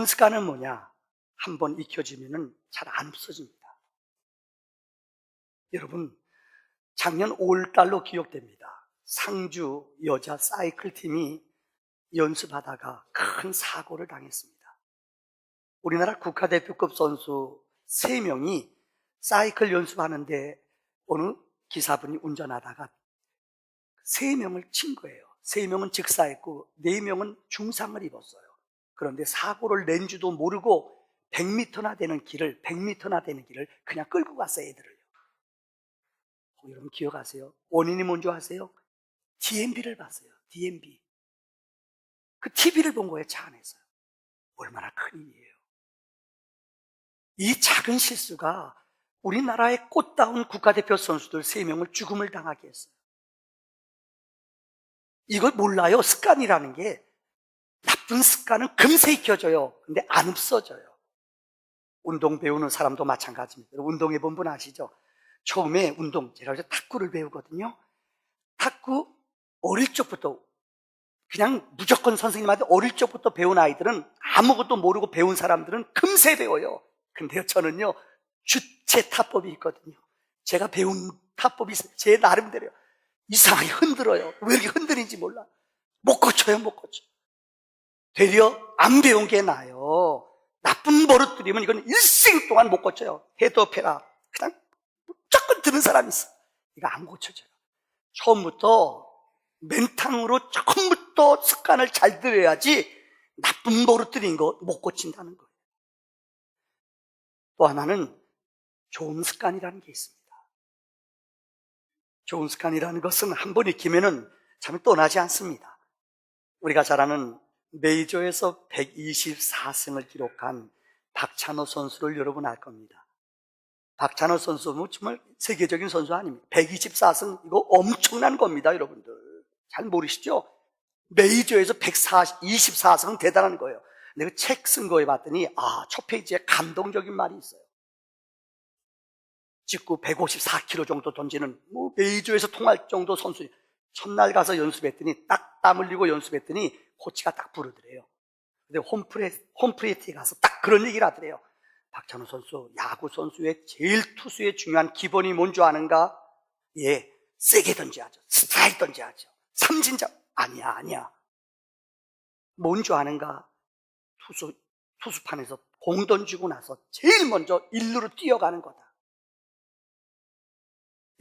좋은 습관은 뭐냐? 한번 익혀지면 잘 안 없어집니다. 여러분, 작년 5월달로 기억됩니다. 상주 여자 사이클 팀이 연습하다가 큰 사고를 당했습니다. 우리나라 국가대표급 선수 3명이 사이클 연습하는데 어느 기사분이 운전하다가 3명을 친 거예요. 3명은 직사했고 4명은 중상을 입었어요. 그런데 사고를 낸 줄도 모르고 100m나 되는 길을 그냥 끌고 갔어요, 애들을요. 여러분 기억하세요? 원인이 뭔지 아세요? DMB를 봤어요. DMB. 그 TV를 본 거예요, 차 안에서. 얼마나 큰 일이에요. 이 작은 실수가 우리나라의 꽃다운 국가대표 선수들 3명을 죽음을 당하게 했어요. 이걸 몰라요. 습관이라는 게. 나쁜 습관은 금세 익혀져요. 근데 안 없어져요. 운동 배우는 사람도 마찬가지입니다. 운동해 본 분 아시죠? 처음에 제가 탁구를 배우거든요. 탁구 어릴 적부터 그냥 무조건 선생님한테 어릴 적부터 배운 아이들은 아무것도 모르고 배운 사람들은 금세 배워요. 근데요, 저는요, 주체 타법이 있거든요. 제가 배운 타법이 있어요. 제 나름대로요. 이상하게 흔들어요. 왜 이렇게 흔들리는지 몰라. 못 고쳐요. 되려 안 배운 게 나아요. 나쁜 버릇 들이면 이건 일생 동안 못 고쳐요. 해도 그냥 무조건 드는 사람이 있어. 이거 안 고쳐져요. 처음부터 습관을 잘 들여야지 나쁜 버릇 들인 거 못 고친다는 거예요. 또 하나는 좋은 습관이라는 게 있습니다. 좋은 습관이라는 것은 한 번 익히면은 참 떠나지 않습니다. 우리가 잘 아는 메이저에서 124승을 기록한 박찬호 선수를 여러분 알 겁니다. 박찬호 선수는 정말 세계적인 선수 아닙니까? 124승, 이거 엄청난 겁니다, 여러분들. 잘 모르시죠? 메이저에서 124승은 대단한 거예요. 내가 책 쓴 거에 봤더니, 첫 페이지에 감동적인 말이 있어요. 직구 154km 정도 던지는, 메이저에서 통할 정도 선수. 첫날 가서 연습했더니, 딱 땀 흘리고 연습했더니, 코치가 딱 부르더래요. 근데 홈플레이트에 가서 딱 그런 얘기를 하더래요. 박찬호 선수, 야구 선수의 제일 투수의 중요한 기본이 뭔지 아는가? 예, 세게 던져야죠. 스트라이크 던져야죠. 삼진장. 아니야. 뭔지 아는가? 투수판에서 공 던지고 나서 제일 먼저 일루로 뛰어가는 거다.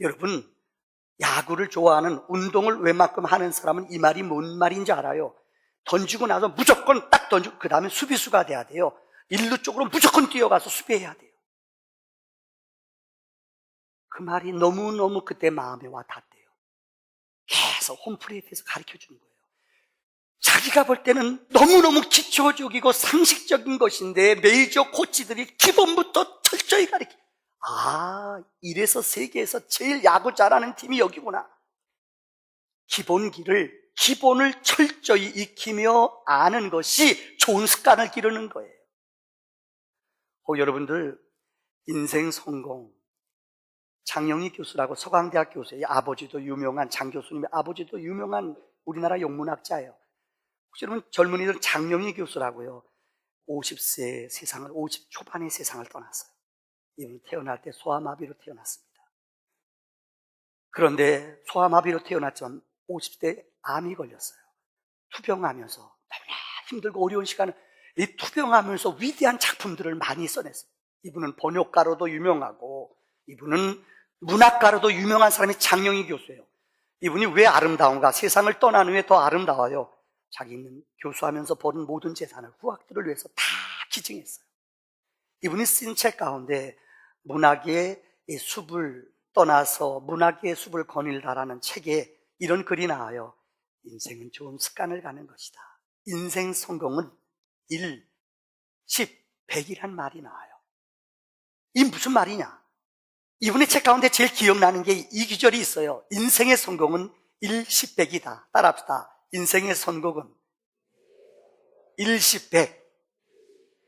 여러분, 야구를 좋아하는 운동을 웬만큼 하는 사람은 이 말이 뭔 말인지 알아요. 던지고 나서 무조건 딱 던지고 그 다음에 수비수가 돼야 돼요. 일루 쪽으로 무조건 뛰어가서 수비해야 돼요. 그 말이 너무너무 그때 마음에 와 닿대요. 계속 홈플레이트에서 가르쳐주는 거예요. 자기가 볼 때는 너무너무 기초적이고 상식적인 것인데 메이저 코치들이 기본부터 철저히 가르쳐. 이래서 세계에서 제일 야구 잘하는 팀이 여기구나. 기본을 철저히 익히며 아는 것이 좋은 습관을 기르는 거예요. 여러분들, 인생 성공, 장영희 교수라고 서강대학 교수의 아버지도 유명한, 장 교수님의 아버지도 유명한 우리나라 영문학자예요. 혹시 여러분 젊은이들 장영희 교수라고요. 50세 세상을, 50 초반의 세상을 떠났어요. 이분이 태어날 때 소아마비로 태어났습니다. 그런데 소아마비로 태어났지만 50대 암이 걸렸어요. 투병하면서 너무나 힘들고 어려운 시간을, 이 투병하면서 위대한 작품들을 많이 써냈어요. 이분은 번역가로도 유명하고 이분은 문학가로도 유명한 사람이 장영희 교수예요. 이분이 왜 아름다운가? 세상을 떠난 후에 더 아름다워요. 자기는 교수하면서 버는 모든 재산을 후학들을 위해서 다 기증했어요. 이분이 쓴 책 가운데 문학의 숲을 떠나서 문학의 숲을 거닐다라는 책에 이런 글이 나와요. 인생은 좋은 습관을 가는 것이다. 인생 성공은 1, 10, 100이란 말이 나와요. 이 무슨 말이냐? 이분의 책 가운데 제일 기억나는 게 이 구절이 있어요. 인생의 성공은 1, 10, 100이다. 따라합시다. 인생의 성공은 1, 10, 100.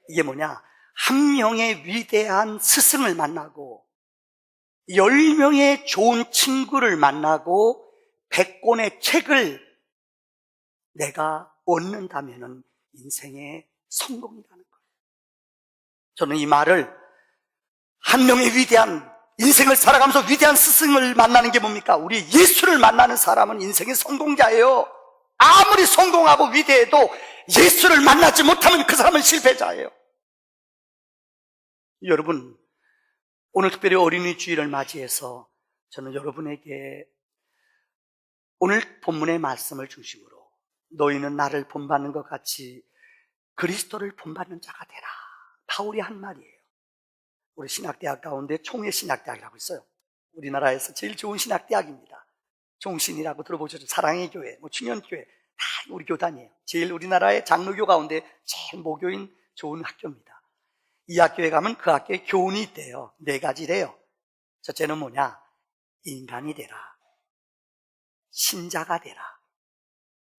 이게 뭐냐? 한 명의 위대한 스승을 만나고 10명의 좋은 친구를 만나고 100권의 책을 내가 얻는다면 인생의 성공이라는 거예요. 저는 이 말을 한 명의 위대한 인생을 살아가면서 위대한 스승을 만나는 게 뭡니까? 우리 예수를 만나는 사람은 인생의 성공자예요. 아무리 성공하고 위대해도 예수를 만나지 못하면 그 사람은 실패자예요. 여러분, 오늘 특별히 어린이 주일을 맞이해서 저는 여러분에게 오늘 본문의 말씀을 중심으로 너희는 나를 본받는 것 같이 그리스도를 본받는 자가 되라. 바울이 한 말이에요. 우리 신학대학 가운데 총회 신학대학이라고 있어요. 우리나라에서 제일 좋은 신학대학입니다. 종신이라고 들어보셨죠? 사랑의 교회, 충현교회 다 우리 교단이에요. 제일 우리나라의 장로교 가운데 제일 모교인 좋은 학교입니다. 이 학교에 가면 그 학교에 교훈이 있대요. 4가지래요. 첫째는 뭐냐? 인간이 되라, 신자가 되라,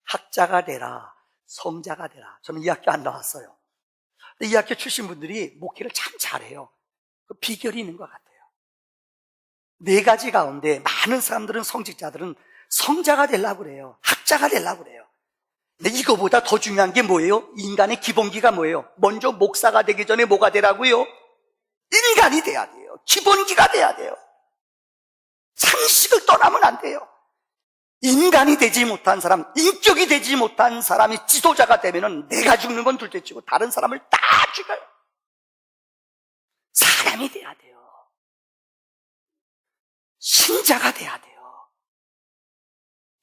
학자가 되라, 성자가 되라. 저는 이 학교 안 나왔어요. 근데 이 학교 출신 분들이 목회를 참 잘해요. 그 비결이 있는 것 같아요. 4가지 가운데 많은 사람들은, 성직자들은 성자가 되려고 그래요. 학자가 되려고 그래요. 근데 이거보다 더 중요한 게 뭐예요? 인간의 기본기가 뭐예요? 먼저 목사가 되기 전에 뭐가 되라고요? 인간이 돼야 돼요. 기본기가 돼야 돼요. 상식을 떠나면 안 돼요. 인간이 되지 못한 사람, 인격이 되지 못한 사람이 지도자가 되면은 내가 죽는 건 둘째치고 다른 사람을 다 죽여요. 사람이 돼야 돼요. 신자가 돼야 돼요.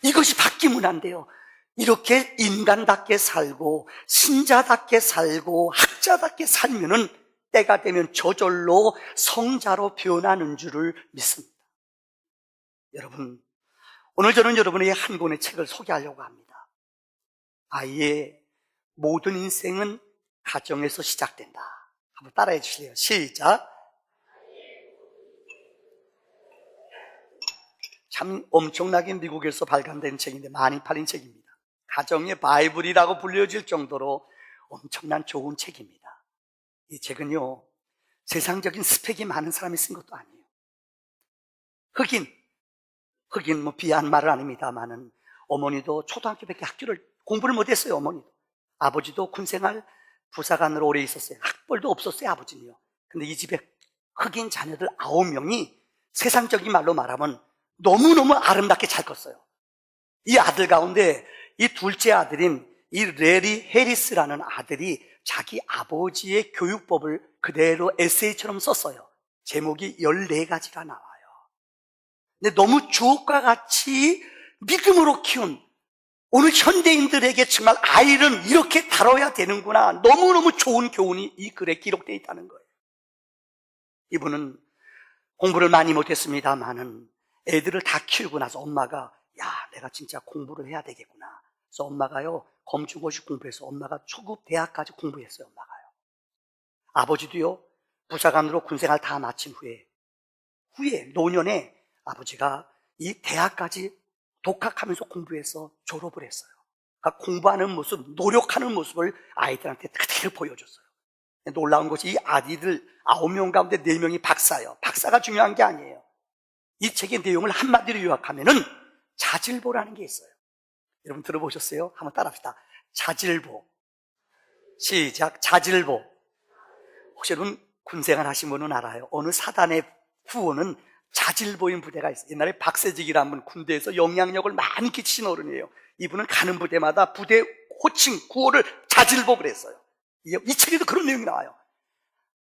이것이 바뀌면 안 돼요. 이렇게 인간답게 살고 신자답게 살고 학자답게 살면은 때가 되면 저절로 성자로 변하는 줄을 믿습니다. 여러분, 오늘 저는 여러분에게 한 권의 책을 소개하려고 합니다. 아이의 모든 인생은 가정에서 시작된다. 한번 따라해 주실래요? 시작. 참 엄청나게 미국에서 발간된 책인데 많이 팔린 책입니다. 가정의 바이블이라고 불려질 정도로 엄청난 좋은 책입니다. 이 책은요, 세상적인 스펙이 많은 사람이 쓴 것도 아니에요. 흑인 뭐 비하한 말은 아닙니다만은 어머니도 초등학교밖에 공부를 못했어요. 어머니도. 아버지도 군생활 부사관으로 오래 있었어요. 학벌도 없었어요. 아버지는요. 근데 이 집에 흑인 자녀들 9명이 세상적인 말로 말하면 너무너무 아름답게 잘 컸어요. 이 아들 가운데 이 둘째 아들인 이 레리 해리스라는 아들이 자기 아버지의 교육법을 그대로 에세이처럼 썼어요. 제목이 14가지가 나와요. 근데 너무 주옥과 같이 믿음으로 키운 오늘 현대인들에게 정말 아이는 이렇게 다뤄야 되는구나, 너무너무 좋은 교훈이 이 글에 기록되어 있다는 거예요. 이분은 공부를 많이 못했습니다만은 애들을 다 키우고 나서 엄마가 내가 진짜 공부를 해야 되겠구나. 그래서 엄마가요, 검정고시 공부해서 엄마가 초급 대학까지 공부했어요. 엄마가요. 아버지도요, 부사관으로 군생활 다 마친 후에 노년에 아버지가 이 대학까지 독학하면서 공부해서 졸업을 했어요. 그러니까 공부하는 모습, 노력하는 모습을 아이들한테 그대로 보여줬어요. 놀라운 것이 이 아이들 9명 가운데 4명이 박사예요. 박사가 중요한 게 아니에요. 이 책의 내용을 한마디로 요약하면은 자질보라는 게 있어요. 여러분 들어보셨어요? 한번 따라합시다. 자질보. 시작. 자질보. 혹시 여러분 군생활 하신 분은 알아요? 어느 사단의 후원은 자질보인 부대가 있어요. 옛날에 박세직이라는 분, 군대에서 영향력을 많이 끼치신 어른이에요. 이분은 가는 부대마다 부대 호칭, 구호를 자질보 그랬어요. 이 책에도 그런 내용이 나와요.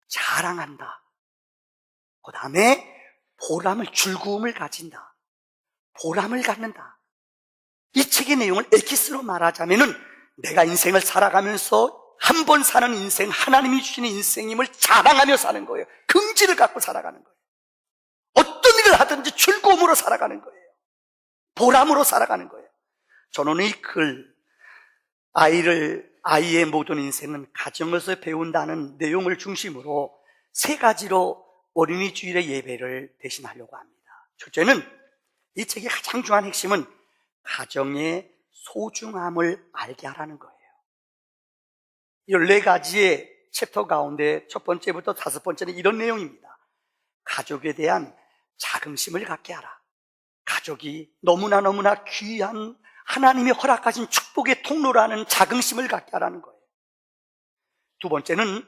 자랑한다. 그 다음에 보람을, 즐거움을 가진다. 보람을 갖는다. 이 책의 내용을 엑기스로 말하자면은 내가 인생을 살아가면서 한 번 사는 인생, 하나님이 주시는 인생임을 자랑하며 사는 거예요. 긍지를 갖고 살아가는 거예요. 어떤 일을 하든지 즐거움으로 살아가는 거예요. 보람으로 살아가는 거예요. 저는 이 글, 아이의 모든 인생은 가정에서 배운다는 내용을 중심으로 3가지로 어린이 주일의 예배를 대신하려고 합니다. 첫째는 이 책의 가장 중요한 핵심은 가정의 소중함을 알게 하라는 거예요. 14가지의 챕터 가운데 첫 번째부터 5번째는 이런 내용입니다. 가족에 대한 자긍심을 갖게 하라. 가족이 너무나 귀한 하나님이 허락하신 축복의 통로라는 자긍심을 갖게 하라는 거예요. 두 번째는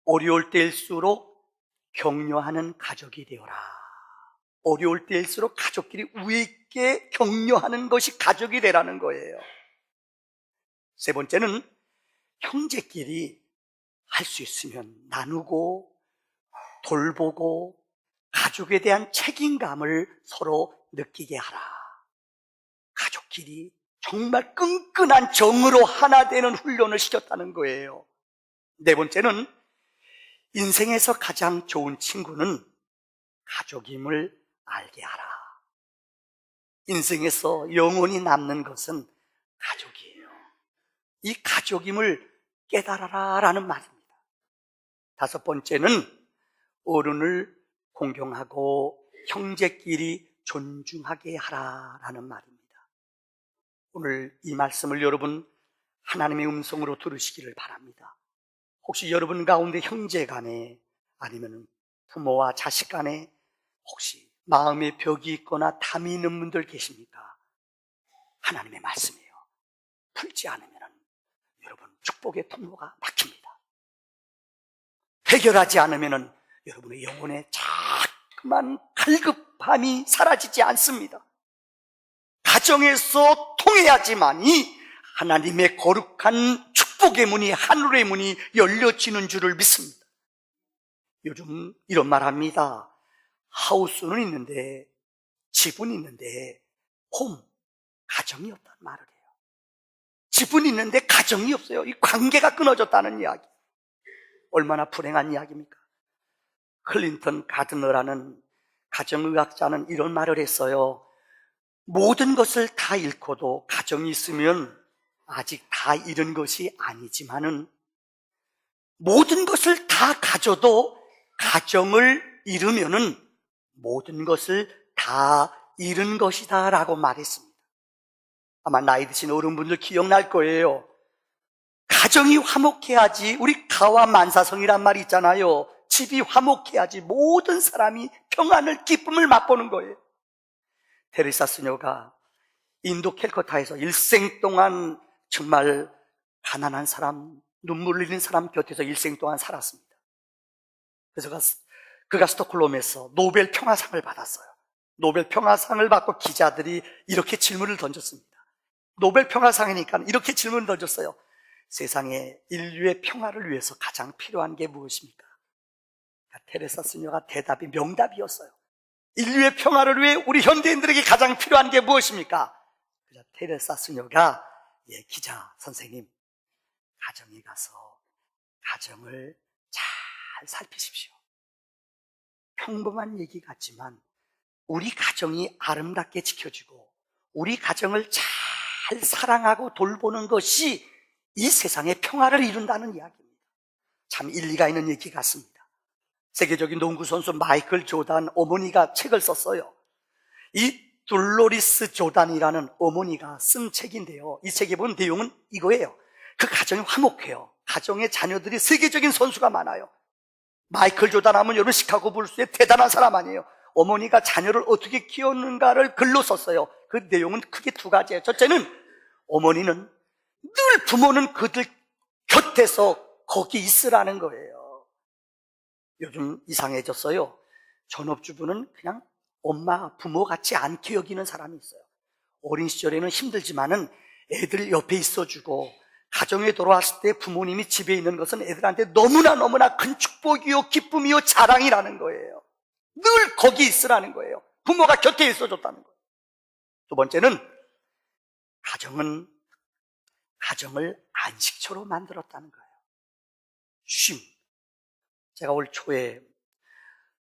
어려울 때일수록 격려하는 가족이 되어라. 어려울 때일수록 가족끼리 우애 있게 격려하는 것이 가족이 되라는 거예요. 세 번째는 형제끼리 할 수 있으면 나누고 돌보고 가족에 대한 책임감을 서로 느끼게 하라. 가족끼리 정말 끈끈한 정으로 하나 되는 훈련을 시켰다는 거예요. 네 번째는 인생에서 가장 좋은 친구는 가족임을 알게 하라. 인생에서 영원히 남는 것은 가족이에요. 이 가족임을 깨달아라 라는 말입니다. 다섯 번째는 어른을 공경하고 형제끼리 존중하게 하라 라는 말입니다. 오늘 이 말씀을 여러분 하나님의 음성으로 들으시기를 바랍니다. 혹시 여러분 가운데 형제 간에 아니면 부모와 자식 간에 혹시 마음의 벽이 있거나 담이 있는 분들 계십니까? 하나님의 말씀이에요. 풀지 않으면 여러분 축복의 통로가 막힙니다. 해결하지 않으면 여러분의 영혼에 자꾸만 갈급함이 사라지지 않습니다. 가정에서 통해야지만이 하나님의 거룩한 축복의 문이, 하늘의 문이 열려지는 줄을 믿습니다. 요즘 이런 말 합니다. 하우스는 있는데, 집은 있는데 가정이 없다는 말을 해요. 집은 있는데 가정이 없어요. 이 관계가 끊어졌다는 이야기. 얼마나 불행한 이야기입니까? 클린턴 가드너라는 가정의학자는 이런 말을 했어요. 모든 것을 다 잃고도 가정이 있으면 아직 다 잃은 것이 아니지만은 모든 것을 다 가져도 가정을 잃으면은 모든 것을 다 잃은 것이다 라고 말했습니다. 아마 나이 드신 어른분들 기억날 거예요. 가정이 화목해야지, 우리 가와 만사성이란 말이 있잖아요. 집이 화목해야지 모든 사람이 평안을, 기쁨을 맛보는 거예요. 테레사 수녀가 인도 캘커타에서 일생 동안 정말 가난한 사람, 눈물 흘리는 사람 곁에서 일생 동안 살았습니다. 그래서 그가 스톡홀름에서 노벨 평화상을 받았어요. 노벨 평화상을 받고 기자들이 이렇게 질문을 던졌습니다. 노벨 평화상이니까 이렇게 질문을 던졌어요. 세상에 인류의 평화를 위해서 가장 필요한 게 무엇입니까? 테레사 수녀가 대답이 명답이었어요. 인류의 평화를 위해 우리 현대인들에게 가장 필요한 게 무엇입니까? 그래서 테레사 수녀가 기자 선생님, 가정에 가서 가정을 잘 살피십시오. 평범한 얘기 같지만 우리 가정이 아름답게 지켜지고 우리 가정을 잘 사랑하고 돌보는 것이 이 세상의 평화를 이룬다는 이야기입니다. 참 일리가 있는 얘기 같습니다. 세계적인 농구 선수 마이클 조단 어머니가 책을 썼어요. 이 돌로리스 조단이라는 어머니가 쓴 책인데요, 이 책에 보면 내용은 이거예요. 그 가정이 화목해요. 가정에 자녀들이 세계적인 선수가 많아요. 마이클 조단 하면 여러분 시카고 불스의 대단한 사람 아니에요. 어머니가 자녀를 어떻게 키웠는가를 글로 썼어요. 그 내용은 크게 두 가지예요. 첫째는 어머니는 늘 부모는 그들 곁에서 거기 있으라는 거예요. 요즘 이상해졌어요. 전업주부는 그냥 엄마, 부모 같이 않게 여기는 사람이 있어요. 어린 시절에는 힘들지만은 애들 옆에 있어주고 가정에 돌아왔을 때 부모님이 집에 있는 것은 애들한테 너무나 큰 축복이요, 기쁨이요, 자랑이라는 거예요. 늘 거기 있으라는 거예요. 부모가 곁에 있어줬다는 거예요. 두 번째는 가정을 안식처로 만들었다는 거예요. 쉼. 제가 올 초에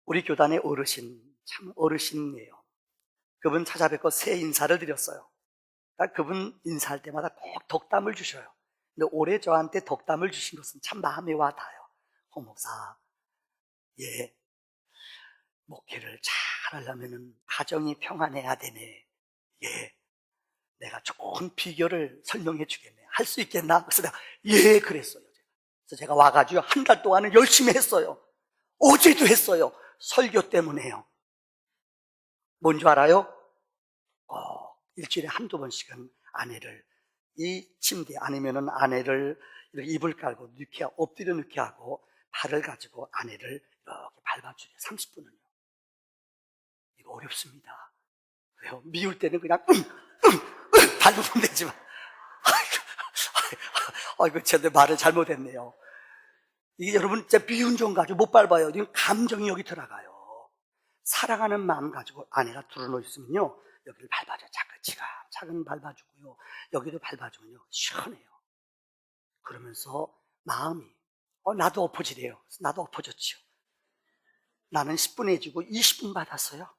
우리 교단의 어르신, 참 어르신이에요. 그분 찾아뵙고 새 인사를 드렸어요. 그러니까 그분 인사할 때마다 꼭 덕담을 주셔요. 근데 올해 저한테 덕담을 주신 것은 참 마음에 와 닿아요. 홍 목사, 목회를 잘 하려면 가정이 평안해야 되네. 내가 좋은 비결을 설명해 주겠네. 할 수 있겠나? 그래서 내가 그랬어요. 그래서 제가 와가지고 한 달 동안은 열심히 했어요. 어제도 했어요. 설교 때문에요. 뭔지 알아요? 일주일에 한두 번씩은 아내를 이 침대 아니면은 아내를 이렇게 이불 깔고 엎드려 눕게 하고 팔을 가지고 아내를 이렇게 밟아주래요. 30분은요. 이거 어렵습니다. 왜요? 미울 때는 그냥 밟으면 되지만 아이고 제가 말을 잘못했네요. 이게 여러분 진짜 미운 종 가지고 못 밟아요. 이건 감정이 여기 들어가요. 사랑하는 마음 가지고 아내가 들어놓 있으면요, 여기를 밟아줘요. 차근 밟아주고요, 여기도 밟아주면요 시원해요. 그러면서 마음이 나도 엎어지래요. 나도 엎어졌죠. 나는 10분 해주고 20분 받았어요.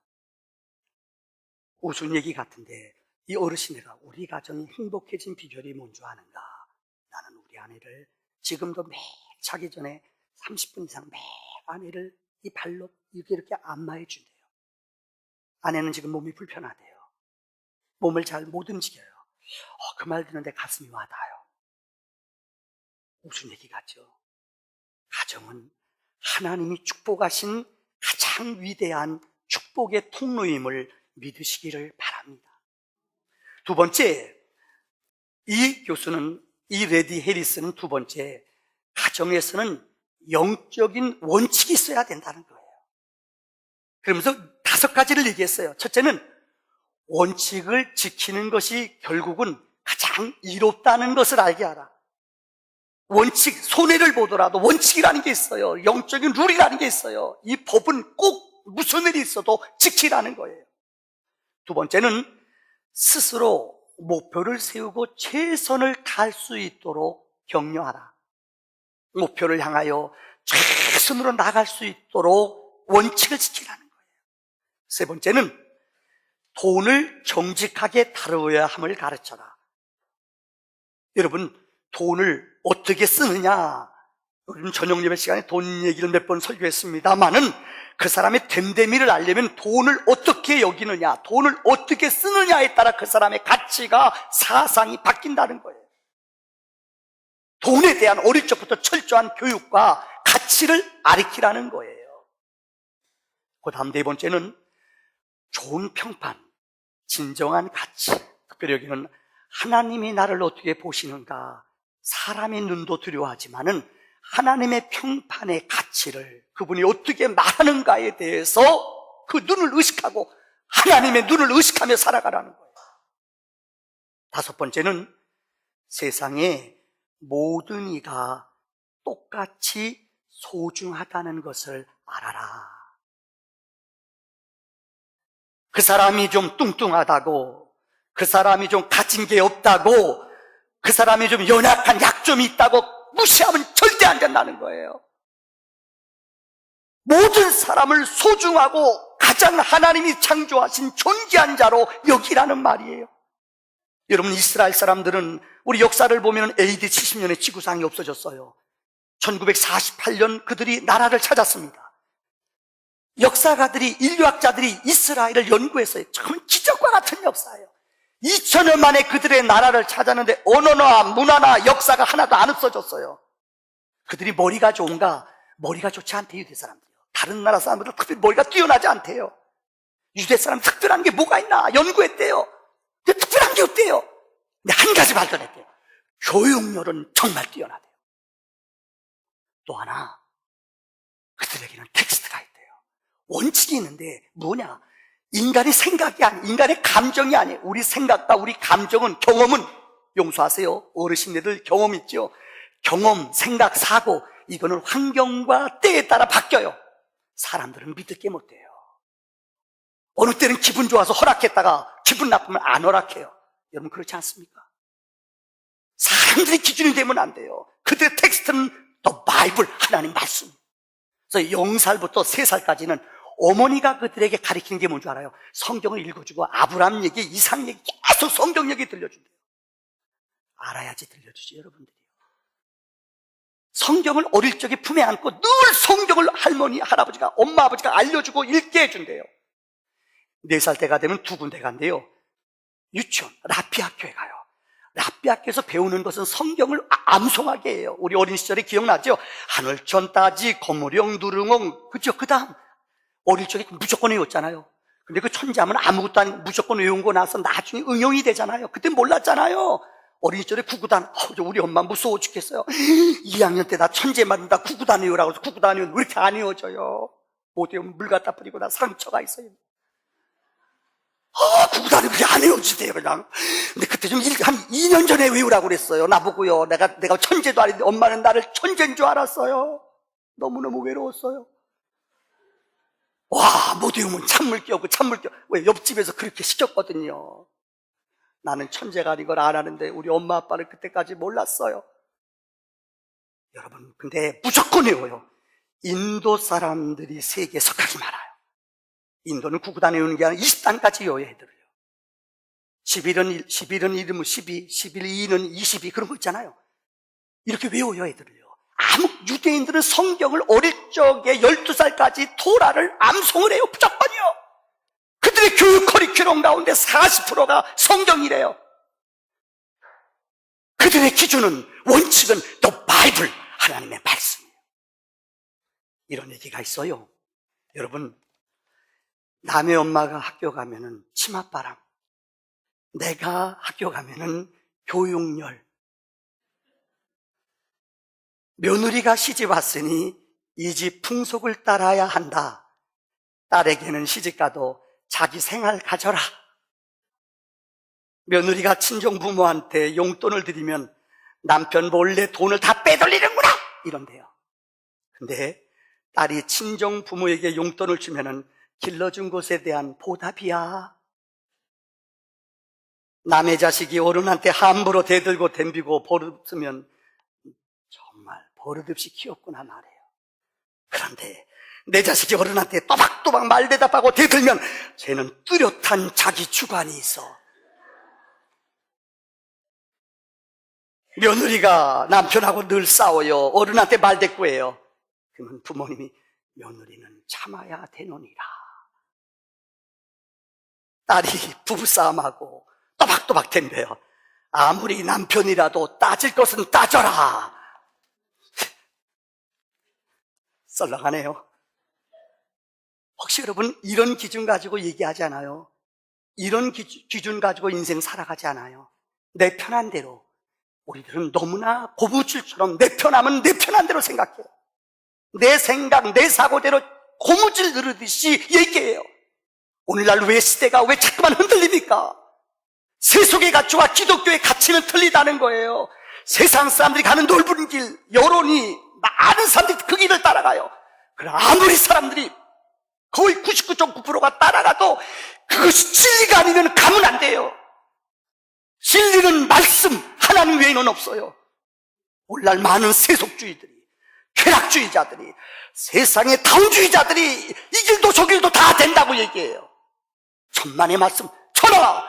우스운 얘기 같은데 이 어르신네가 우리 가정이 행복해진 비결이 뭔 줄 아는가? 나는 우리 아내를 지금도 매일 자기 전에 30분 이상 매일 아내를 이 발로 이렇게 안마해 준대요. 아내는 지금 몸이 불편하대요. 몸을 잘 못 움직여요. 그 말 듣는데 가슴이 와닿아요. 무슨 얘기 같죠? 가정은 하나님이 축복하신 가장 위대한 축복의 통로임을 믿으시기를 바랍니다. 두 번째, 이 교수는, 이 레디 해리스는 두 번째, 가정에서는 영적인 원칙이 있어야 된다는 거예요. 그러면서 5가지를 얘기했어요. 첫째는 원칙을 지키는 것이 결국은 가장 이롭다는 것을 알게 하라. 원칙, 손해를 보더라도 원칙이라는 게 있어요. 영적인 룰이라는 게 있어요. 이 법은 꼭 무슨 일이 있어도 지키라는 거예요. 두 번째는 스스로 목표를 세우고 최선을 다할 수 있도록 격려하라. 목표를 향하여 최선으로 나갈 수 있도록 원칙을 지키라는 거예요. 세 번째는 돈을 정직하게 다루어야 함을 가르쳐라. 여러분, 돈을 어떻게 쓰느냐, 요즘 저녁 예배 시간에 돈 얘기를 몇 번 설교했습니다만은 그 사람의 됨됨이를 알려면 돈을 어떻게 여기느냐, 돈을 어떻게 쓰느냐에 따라 그 사람의 가치가, 사상이 바뀐다는 거예요. 돈에 대한 어릴 적부터 철저한 교육과 가치를 가르치라는 거예요. 그 다음 네 번째는 좋은 평판, 진정한 가치, 특별히 여기는 하나님이 나를 어떻게 보시는가, 사람의 눈도 두려워하지만은 하나님의 평판의 가치를 그분이 어떻게 말하는가에 대해서 그 눈을 의식하고 하나님의 눈을 의식하며 살아가라는 거예요. 다섯 번째는 세상에 모든 이가 똑같이 소중하다는 것을 알아라. 그 사람이 좀 뚱뚱하다고, 그 사람이 좀 가진 게 없다고, 그 사람이 좀 연약한 약점이 있다고 무시하면 절대 안 된다는 거예요. 모든 사람을 소중하고 가장 하나님이 창조하신 존귀한 자로 여기라는 말이에요. 여러분, 이스라엘 사람들은 우리 역사를 보면 AD 70년에 지구상이 없어졌어요. 1948년 그들이 나라를 찾았습니다. 역사가들이, 인류학자들이 이스라엘을 연구했어요. 참 기적과 같은 역사예요. 2000년 만에 그들의 나라를 찾았는데 언어나 문화나 역사가 하나도 안 없어졌어요. 그들이 머리가 좋은가? 머리가 좋지 않대요, 유대 사람들이요. 다른 나라 사람들은 특별히 머리가 뛰어나지 않대요. 유대 사람 특별한 게 뭐가 있나? 연구했대요. 근데 특별한 게 없대요. 근데 한 가지 발견했대요. 교육열은 정말 뛰어나대요. 또 하나, 그들에게는 텍스트가 있대요. 원칙이 있는데 뭐냐? 인간의 생각이 아니, 인간의 감정이 아니에요. 우리 생각과 우리 감정은, 경험은, 용서하세요, 어르신네들 경험 있죠? 경험, 생각, 사고, 이거는 환경과 때에 따라 바뀌어요. 사람들은 믿을 게 못 돼요. 어느 때는 기분 좋아서 허락했다가 기분 나쁘면 안 허락해요. 여러분 그렇지 않습니까? 사람들이 기준이 되면 안 돼요. 그들의 텍스트는 더 바이블, 하나님 말씀. 그래서 0살부터 3살까지는 어머니가 그들에게 가르치는 게 뭔지 알아요? 성경을 읽어주고 아브라함 얘기, 이삭 얘기, 계속 성경 얘기 들려준대요. 알아야지 들려주지, 여러분들이. 성경을 어릴 적에 품에 안고 늘 성경을 할머니, 할아버지가, 엄마, 아버지가 알려주고 읽게 해준대요. 4살 때가 되면 2군데 간대요. 유치원, 라피 학교에 가요. 라피 학교에서 배우는 것은 성경을 암송하게 해요. 우리 어린 시절에 기억나죠? 하늘천 따지, 거무령 누릉엉, 그죠? 그 다음 어릴 적에 무조건 외웠잖아요. 근데 그 천재하면 아무것도 아니고 무조건 외운 거 나서 나중에 응용이 되잖아요. 그때 몰랐잖아요. 어린 시절에 구구단, 우리 엄마 무서워 죽겠어요. 2학년 때 나 천재 맞는다, 구구단이요라고 해서 구구단이요. 왜 이렇게 안 이어져요? 못 외우면 물 갖다 뿌리고 나 상처가 있어요. 구구단이 그렇게 안 외워지대요, 그냥. 근데 그때 좀 한 2년 전에 외우라고 그랬어요. 나보고요. 내가 천재도 아닌데 엄마는 나를 천재인 줄 알았어요. 너무너무 외로웠어요. 와, 못 외우면 찬물 끼얹고 왜 옆집에서 그렇게 시켰거든요. 나는 천재가 아닌 걸 알았는데 우리 엄마 아빠는 그때까지 몰랐어요. 여러분, 근데 무조건 외워요. 인도 사람들이 세계에 석학이 많아요. 인도는 구구단 외우는 게 아니라 20단까지 외워야 해들어요. 11은 1이면 12, 11, 2는 22 그런 거 있잖아요. 이렇게 외워야 해들어요. 유대인들은 성경을 어릴 적에 12살까지 토라를 암송을 해요. 무조건이요. 그들의 교육 커리큘럼 가운데 40%가 성경이래요. 그들의 기준은, 원칙은 The Bible, 하나님의 말씀이에요. 이런 얘기가 있어요. 여러분, 남의 엄마가 학교 가면은 치맛바람, 내가 학교 가면은 교육열, 며느리가 시집 왔으니 이 집 풍속을 따라야 한다. 딸에게는 시집가도 자기 생활 가져라. 며느리가 친정 부모한테 용돈을 드리면 남편 몰래 돈을 다 빼돌리는구나 이런대요. 근데 딸이 친정 부모에게 용돈을 주면은 길러준 것에 대한 보답이야. 남의 자식이 어른한테 함부로 대들고 덤비고 버릇으면 정말 버릇없이 키웠구나 말해요. 그런데 내 자식이 어른한테 또박또박 말대답하고 대들면 쟤는 뚜렷한 자기 주관이 있어. 며느리가 남편하고 늘 싸워요. 어른한테 말대꾸해요. 그러면 부모님이 며느리는 참아야 되노니라. 딸이 부부싸움하고 또박또박 덤벼요. 아무리 남편이라도 따질 것은 따져라. 썰렁하네요. 혹시 여러분 이런 기준 가지고 얘기하지 않아요? 이런 기준 가지고 인생 살아가지 않아요? 내 편한 대로. 우리들은 너무나 고무줄처럼 내 편하면 내 편한 대로 생각해요. 내 생각, 내 사고대로 고무줄 누르듯이 얘기해요. 오늘날 왜 시대가 왜 자꾸만 흔들립니까? 세속의 가치와 기독교의 가치는 틀리다는 거예요. 세상 사람들이 가는 넓은 길, 여론이 많은 사람들이 그 길을 따라가요. 그러나 아무리 사람들이 거의 99.9%가 따라가도 그것이 진리가 아니면 가면 안 돼요. 진리는 말씀, 하나님 외에는 없어요. 오늘날 많은 세속주의들이, 쾌락주의자들이, 세상의 다운주의자들이 이 길도 저 길도 다 된다고 얘기해요. 천만의 말씀, 천하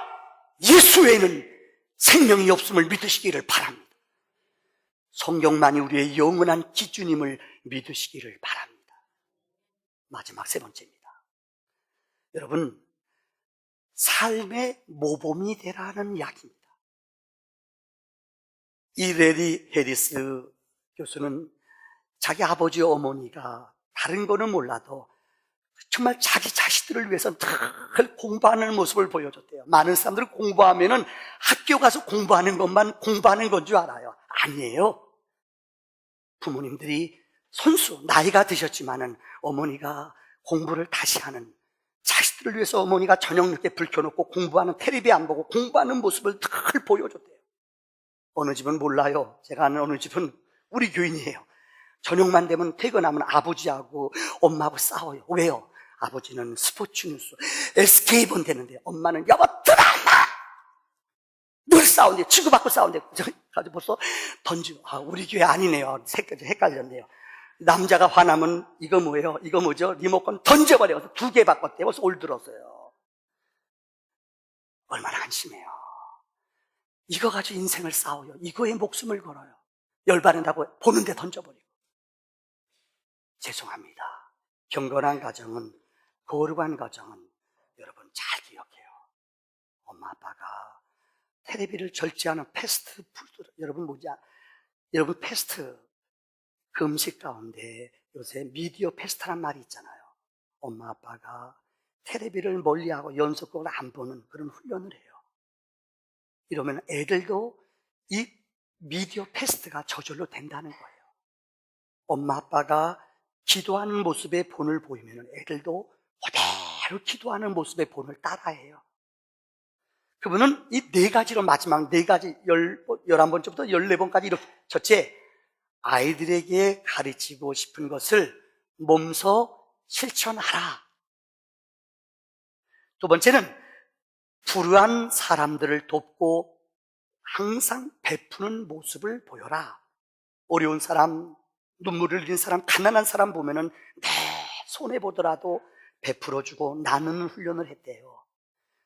예수 외에는 생명이 없음을 믿으시기를 바랍니다. 성경만이 우리의 영원한 기준임을 믿으시기를 바랍니다. 마지막 세 번째입니다. 여러분, 삶의 모범이 되라는 이야기입니다. 이 레리 해리스 교수는 자기 아버지 어머니가 다른 거는 몰라도 정말 자기 자식들을 위해서 늘 공부하는 모습을 보여줬대요. 많은 사람들은 공부하면은 학교 가서 공부하는 것만 공부하는 건 줄 알아요. 아니에요. 부모님들이 손수, 나이가 드셨지만은 어머니가 공부를 다시 하는, 자식들을 위해서 어머니가 저녁 늦게 불 켜놓고 공부하는, 텔레비 안 보고 공부하는 모습을 늘 보여줬대요. 어느 집은 몰라요. 제가 아는 어느 집은 우리 교인이에요. 저녁만 되면 퇴근하면 아버지하고 엄마하고 싸워요. 왜요? 아버지는 스포츠 뉴스, SK 본대는데 엄마는 여보 드라마! 늘 싸운대. 치고받고 싸운대. 가지고 벌써 던지고. 우리 교회 아니네요. 헷갈렸네요. 남자가 화나면 이거 뭐예요? 이거 뭐죠? 리모컨 던져버려서 2개 바꿨대요. 벌써 올 들었어요. 얼마나 한심해요. 이거 가지고 인생을 싸워요. 이거에 목숨을 걸어요. 열받는다고 보는데 던져버리고. 죄송합니다. 경건한 가정은, 거룩한 가정은 여러분 잘 기억해요. 엄마 아빠가 텔레비를 절제하는 패스트푸드, 여러분 패스트, 그 음식 가운데 요새 미디어 패스트란 말이 있잖아요. 엄마 아빠가 텔레비를 멀리하고 연속극을 안 보는 그런 훈련을 해요. 이러면 애들도 이 미디어 패스트가 저절로 된다는 거예요. 엄마 아빠가 기도하는 모습의 본을 보이면 애들도 그대로 기도하는 모습의 본을 따라해요. 그분은 이 네 가지로 마지막 네 가지 11번째부터 14번까지 이렇게 첫째, 아이들에게 가르치고 싶은 것을 몸소 실천하라. 두 번째는 불우한 사람들을 돕고 항상 베푸는 모습을 보여라. 어려운 사람, 눈물을 흘린 사람, 가난한 사람 보면은 내 손해 보더라도 베풀어주고 나누는 훈련을 했대요.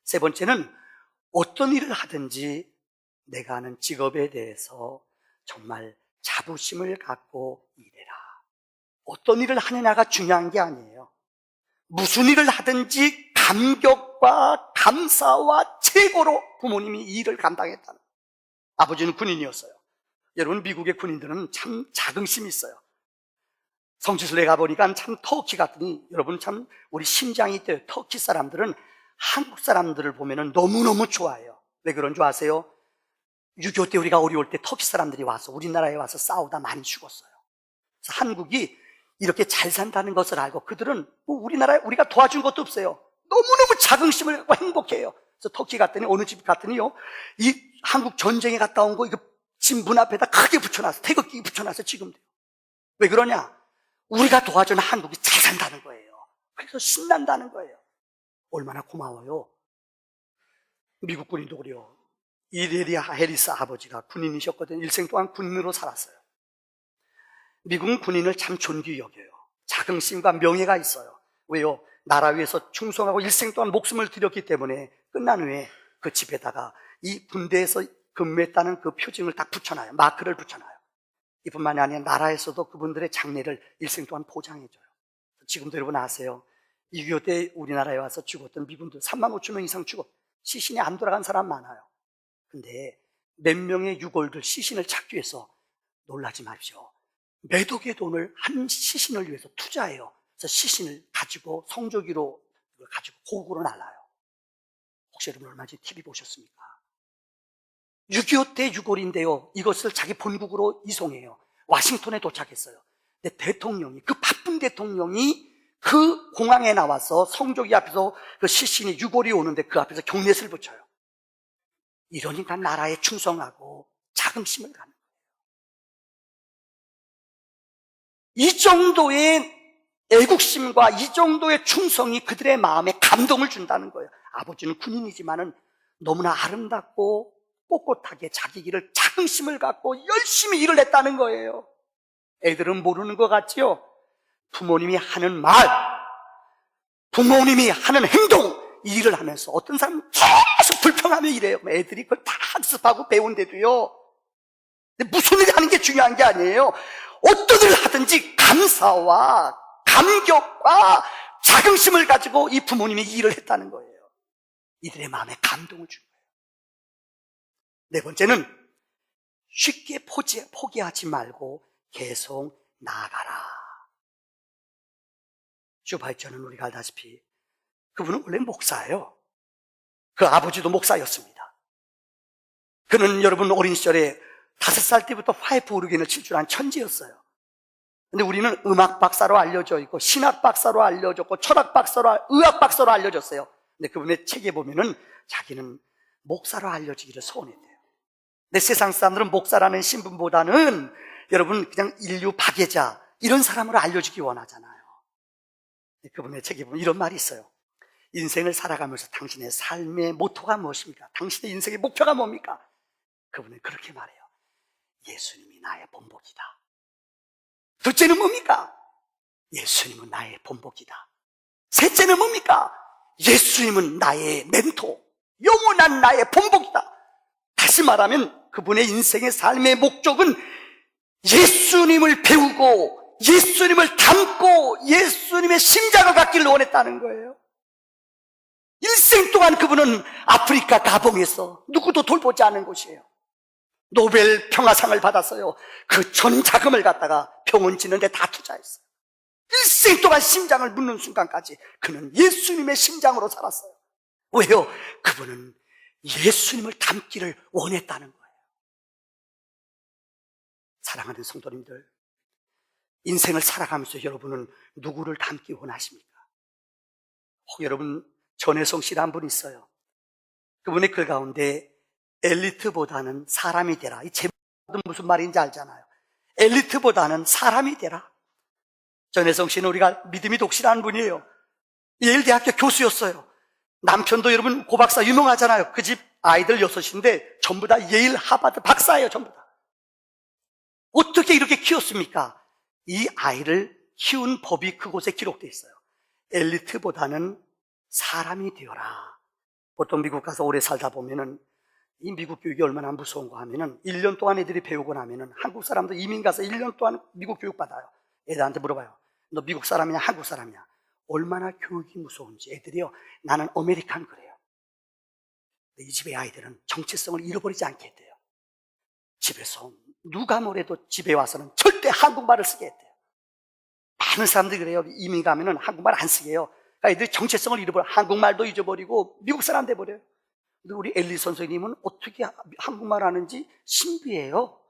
세 번째는 어떤 일을 하든지 내가 하는 직업에 대해서 정말 자부심을 갖고 일해라. 어떤 일을 하느냐가 중요한 게 아니에요. 무슨 일을 하든지 감격과 감사와 최고로 부모님이 이 일을 감당했다는. 아버지는 군인이었어요. 여러분, 미국의 군인들은 참 자긍심이 있어요. 성지순례 가보니까 참 터키 같더니, 여러분 참 우리 심장이 뛰어요. 터키 사람들은 한국 사람들을 보면 너무너무 좋아해요. 왜 그런 줄 아세요? 6.25 때 우리가 어려울 때 터키 사람들이 와서 우리나라에 와서 싸우다 많이 죽었어요. 그래서 한국이 이렇게 잘 산다는 것을 알고 그들은 우리나라에 우리가 도와준 것도 없어요. 너무너무 자긍심을 갖고 행복해요. 그래서 터키 갔더니, 어느 집 갔더니요, 이 한국 전쟁에 갔다 온 거 이거 집 문 앞에다 크게 붙여놨어. 태극기 붙여놨어. 지금도. 왜 그러냐? 우리가 도와준 한국이 잘 산다는 거예요. 그래서 신난다는 거예요. 얼마나 고마워요. 미국 군인도 그래요. 이레리아 해리스 아버지가 군인이셨거든요. 일생 동안 군인으로 살았어요. 미국은 군인을 참 존귀 여겨요. 자긍심과 명예가 있어요. 왜요? 나라 위해서 충성하고 일생 동안 목숨을 드렸기 때문에 끝난 후에 그 집에다가 이 군대에서 근무했다는 그 표징을 딱 붙여놔요. 마크를 붙여놔요. 이뿐만이 아니라 나라에서도 그분들의 장례를 일생 동안 보장해줘요. 지금도 여러분 아세요? 6.25 때 우리나라에 와서 죽었던 미군들 3만 5천 명 이상 죽었. 시신이 안 돌아간 사람 많아요. 근데 몇 명의 유골들 시신을 찾기 위해서 놀라지 마십시오. 몇 억의 돈을 한 시신을 위해서 투자해요. 그래서 시신을 가지고 성조기로 가지고 고국으로 날아요. 혹시 여러분 얼마 전에 TV 보셨습니까? 6.25 때 유골인데요, 이것을 자기 본국으로 이송해요. 와싱턴에 도착했어요. 근데 대통령이, 그 바쁜 대통령이 그 공항에 나와서 성조기 앞에서 그 시신이 유골이 오는데 그 앞에서 경례를 붙여요. 이러니까 나라에 충성하고 자긍심을 갖는 거예요. 이 정도의 애국심과 이 정도의 충성이 그들의 마음에 감동을 준다는 거예요. 아버지는 군인이지만은 너무나 아름답고 꼿꼿하게 자기 길을 자긍심을 갖고 열심히 일을 했다는 거예요. 애들은 모르는 것 같지요? 부모님이 하는 말, 부모님이 하는 행동, 이 일을 하면서 어떤 사람은 계속 불평하며 일해요. 애들이 그걸 다 학습하고 배운데도요. 근데 무슨 일을 하는 게 중요한 게 아니에요. 어떤 일을 하든지 감사와 감격과 자긍심을 가지고 이 부모님이 이 일을 했다는 거예요. 이들의 마음에 감동을 준 거예요. 네 번째는 쉽게 포기하지 말고 계속 나아가라. 슈바이처는 우리가 알다시피 그분은 원래 목사예요. 그 아버지도 목사였습니다. 그는 여러분 어린 시절에 5살 때부터 파이프 오르겐을 칠 줄 아는 천재였어요. 근데 우리는 음악 박사로 알려져 있고 신학 박사로 알려졌고 철학 박사로, 의학 박사로 알려졌어요. 근데 그분의 책에 보면은 자기는 목사로 알려지기를 소원했대요. 근데 세상 사람들은 목사라는 신분보다는 여러분 그냥 인류 박애자 이런 사람으로 알려지기 원하잖아요. 그분의 책에 보면 이런 말이 있어요. 인생을 살아가면서 당신의 삶의 모토가 무엇입니까? 당신의 인생의 목표가 뭡니까? 그분은 그렇게 말해요. 예수님이 나의 본보기다. 둘째는 뭡니까? 예수님은 나의 본보기다. 셋째는 뭡니까? 예수님은 나의 멘토, 영원한 나의 본보기다. 다시 말하면 그분의 인생의 삶의 목적은 예수님을 배우고 예수님을 닮고 예수님의 심장을 갖기를 원했다는 거예요. 일생 동안 그분은 아프리카 가봉에서 누구도 돌보지 않은 곳이에요. 노벨 평화상을 받았어요. 그 전 자금을 갖다가 병원 짓는 데 다 투자했어요. 일생 동안 심장을 묻는 순간까지 그는 예수님의 심장으로 살았어요. 왜요? 그분은 예수님을 닮기를 원했다는 거예요. 사랑하는 성도님들, 인생을 살아가면서 여러분은 누구를 닮기 원하십니까? 혹 여러분 전혜성 씨라 한 분 있어요. 그분의 글 가운데 엘리트보다는 사람이 되라, 이 제목은 무슨 말인지 알잖아요. 엘리트보다는 사람이 되라. 전혜성 씨는 우리가 믿음이 독실한 분이에요. 예일대학교 교수였어요. 남편도 여러분 고박사 유명하잖아요. 그 집 아이들 6인데 전부 다 예일, 하버드 박사예요. 전부 다. 어떻게 이렇게 키웠습니까? 이 아이를 키운 법이 그곳에 기록되어 있어요. 엘리트보다는 사람이 되어라. 보통 미국 가서 오래 살다 보면은 이 미국 교육이 얼마나 무서운가 하면은 1년 동안 애들이 배우고 나면은 한국 사람도 이민 가서 1년 동안 미국 교육 받아요. 애들한테 물어봐요. 너 미국 사람이냐 한국 사람이냐? 얼마나 교육이 무서운지. 애들이요, 나는 아메리칸 그래요. 이 집의 아이들은 정체성을 잃어버리지 않게 했대요. 집에서 누가 뭐래도 집에 와서는 절대 한국말을 쓰게 했대요. 많은 사람들이 그래요. 이민 가면은 한국말 안 쓰게 해요. 그러니까 애들이 정체성을 잃어버려. 한국말도 잊어버리고 미국 사람 돼버려요. 근데 우리 엘리 선생님은 어떻게 한국말 하는지 신비해요.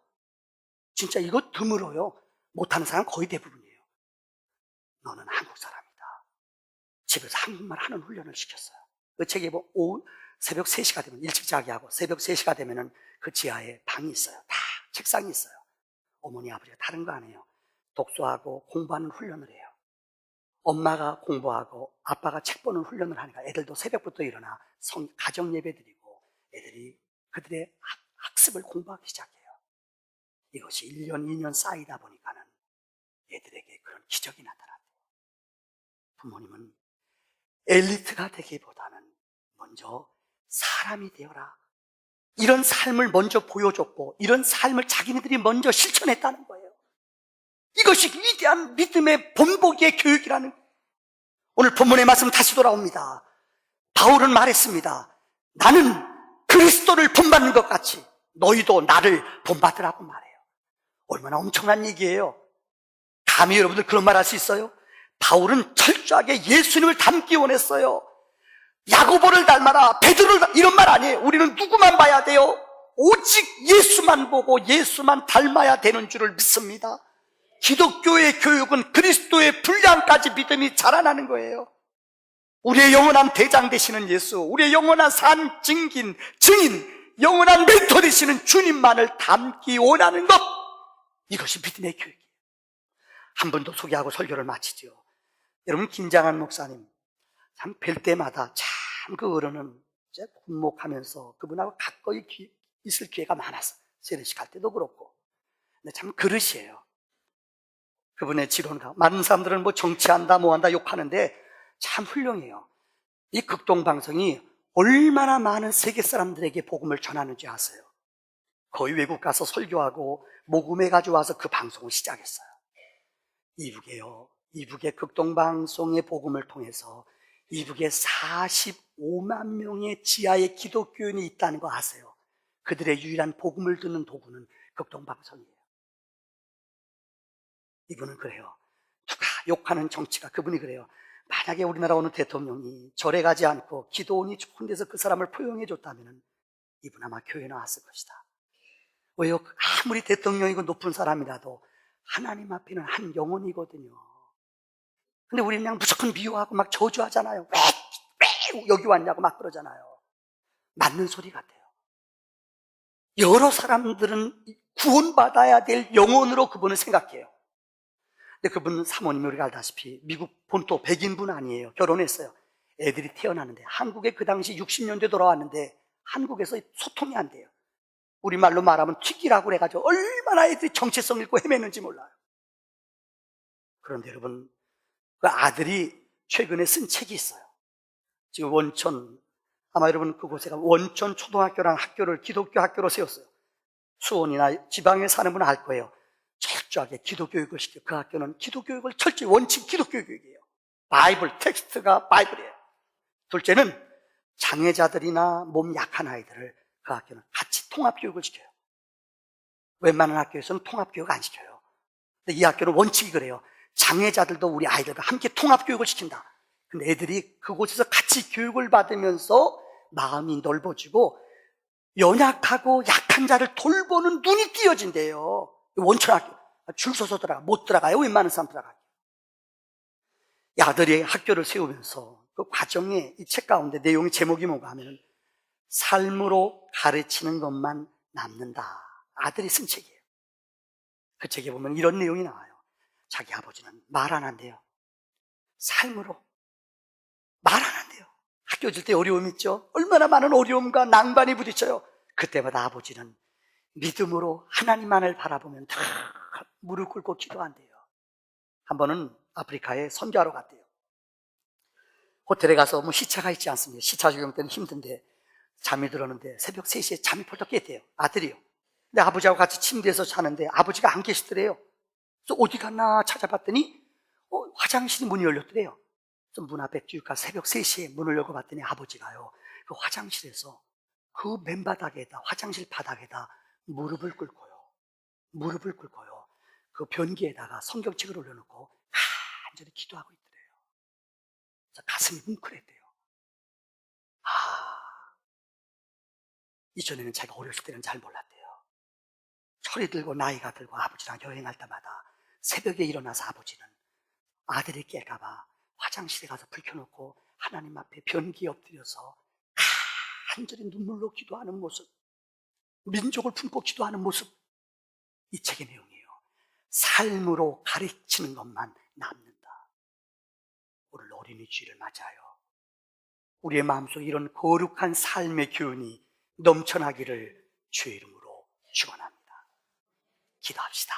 진짜 이거 드물어요. 못하는 사람 거의 대부분이에요. 너는 한국 사람이다. 집에서 한국말 하는 훈련을 시켰어요. 그 책에 뭐 새벽 3시가 되면 일찍 자기 하고 새벽 3시가 되면은 그 지하에 방이 있어요. 다 책상이 있어요. 어머니 아버지가 다른 거 안 해요. 독서하고 공부하는 훈련을 해요. 엄마가 공부하고 아빠가 책 보는 훈련을 하니까 애들도 새벽부터 일어나 가정 예배 드리고 애들이 그들의 학습을 공부하기 시작해요. 이것이 1년, 2년 쌓이다 보니까는 애들에게 그런 기적이 나타나요. 부모님은 엘리트가 되기보다는 먼저 사람이 되어라. 이런 삶을 먼저 보여줬고 이런 삶을 자기네들이 먼저 실천했다는 거예요. 이것이 위대한 믿음의 본보기의 교육이라는 거예요. 오늘 본문의 말씀 다시 돌아옵니다. 바울은 말했습니다. 나는 그리스도를 본받는 것 같이 너희도 나를 본받으라고 말해요. 얼마나 엄청난 얘기예요. 감히 여러분들 그런 말 할 수 있어요? 바울은 철저하게 예수님을 닮기 원했어요. 야고보를 닮아라, 베드로를 이런 말 아니에요. 우리는 누구만 봐야 돼요? 오직 예수만 보고 예수만 닮아야 되는 줄을 믿습니다. 기독교의 교육은 그리스도의 분량까지 믿음이 자라나는 거예요. 우리의 영원한 대장 되시는 예수, 우리의 영원한 산 증인, 영원한 멘토 되시는 주님만을 닮기 원하는 것, 이것이 믿음의 교육이에요. 한 번 더 소개하고 설교를 마치죠. 여러분, 김장한 목사님 참 뵐 때마다 참 그 어른은 이제 군목하면서 그분하고 가까이 있을 기회가 많았어. 세례식 할 때도 그렇고. 근데 참 그릇이에요. 그분의 지론가. 많은 사람들은 뭐 정치한다 뭐한다 욕하는데 참 훌륭해요. 이 극동방송이 얼마나 많은 세계 사람들에게 복음을 전하는지 아세요? 거의 외국 가서 설교하고 모금해가지고 와서 그 방송을 시작했어요. 이북의 극동방송의 복음을 통해서 이북에 45만 명의 지하의 기독교인이 있다는 거 아세요? 그들의 유일한 복음을 듣는 도구는 극동방송이에요. 이분은 그래요. 누가 욕하는 정치가 그분이 그래요. 만약에 우리나라 어느 대통령이 절에 가지 않고 기도원이 좋은 데서 그 사람을 포용해 줬다면 이분 아마 교회 나왔을 것이다. 왜요? 아무리 대통령이고 높은 사람이라도 하나님 앞에는 한 영혼이거든요. 근데 우리는 그냥 무조건 미워하고 막 저주하잖아요. 왜 여기 왔냐고 막 그러잖아요. 맞는 소리 같아요. 여러 사람들은 구원받아야 될 영혼으로 그분을 생각해요. 근데 그분은 사모님이 우리가 알다시피 미국 본토 백인분 아니에요. 결혼했어요. 애들이 태어나는데 한국에 그 당시 60년대 돌아왔는데 한국에서 소통이 안 돼요. 우리말로 말하면 튀기라고 그래가지고 얼마나 애들이 정체성 잃고 헤매는지 몰라요. 그런데 여러분, 그 아들이 최근에 쓴 책이 있어요. 지금 원천, 아마 여러분 그곳에 가면 원천 초등학교라는 학교를 기독교 학교로 세웠어요. 수원이나 지방에 사는 분은 알 거예요. 철저하게 기독교육을 시켜요. 그 학교는 기독교육을 철저히 원칙 기독교육이에요. 바이블, 텍스트가 바이블이에요. 둘째는 장애자들이나 몸 약한 아이들을 그 학교는 같이 통합교육을 시켜요. 웬만한 학교에서는 통합교육 안 시켜요. 근데 이 학교는 원칙이 그래요. 장애자들도 우리 아이들과 함께 통합교육을 시킨다. 근데 애들이 그곳에서 같이 교육을 받으면서 마음이 넓어지고 연약하고 약한 자를 돌보는 눈이 띄어진대요. 원천학교 줄 서서 들어가 못 들어가요. 웬만한 사람 들어가요. 이 아들이 학교를 세우면서 그 과정에 이 책 가운데 내용의 제목이 뭔가 하면 삶으로 가르치는 것만 남는다. 아들이 쓴 책이에요. 그 책에 보면 이런 내용이 나와요. 자기 아버지는 말 안 한대요. 삶으로 말 안 한대요. 학교 질 때 어려움 있죠? 얼마나 많은 어려움과 낭만이 부딪혀요. 그때마다 아버지는 믿음으로 하나님만을 바라보면 다 무릎 꿇고 기도한대요. 한 번은 아프리카에 선교하러 갔대요. 호텔에 가서 뭐 시차가 있지 않습니까? 시차 적용 때는 힘든데 잠이 들었는데 새벽 3시에 잠이 펄떡 깼대요. 아들이요. 근데 아버지하고 같이 침대에서 자는데 아버지가 안 계시더래요. 그래서 어디 갔나 찾아봤더니 화장실이 문이 열렸더래요. 그래서 문 앞에 쭉 가서 새벽 3시에 문을 열고 봤더니 아버지가요, 그 화장실에서 그 맨바닥에다, 화장실 바닥에다 무릎을 꿇고요. 그 변기에다가 성경책을 올려놓고 간절히 기도하고 있더래요. 그래서 가슴이 뭉클했대요. 이전에는 제가 어렸을 때는 잘 몰랐대요. 철이 들고 나이가 들고 아버지랑 여행할 때마다 새벽에 일어나서 아버지는 아들이 깰까봐 화장실에 가서 불 켜놓고 하나님 앞에 변기에 엎드려서 간절히 눈물로 기도하는 모습, 민족을 품고 기도하는 모습, 이 책의 내용이에요. 삶으로 가르치는 것만 남는다. 오늘 어린이 주일을 맞아요. 우리의 마음속에 이런 거룩한 삶의 기운이 넘쳐나기를 주의 이름으로 축원합니다. 기도합시다.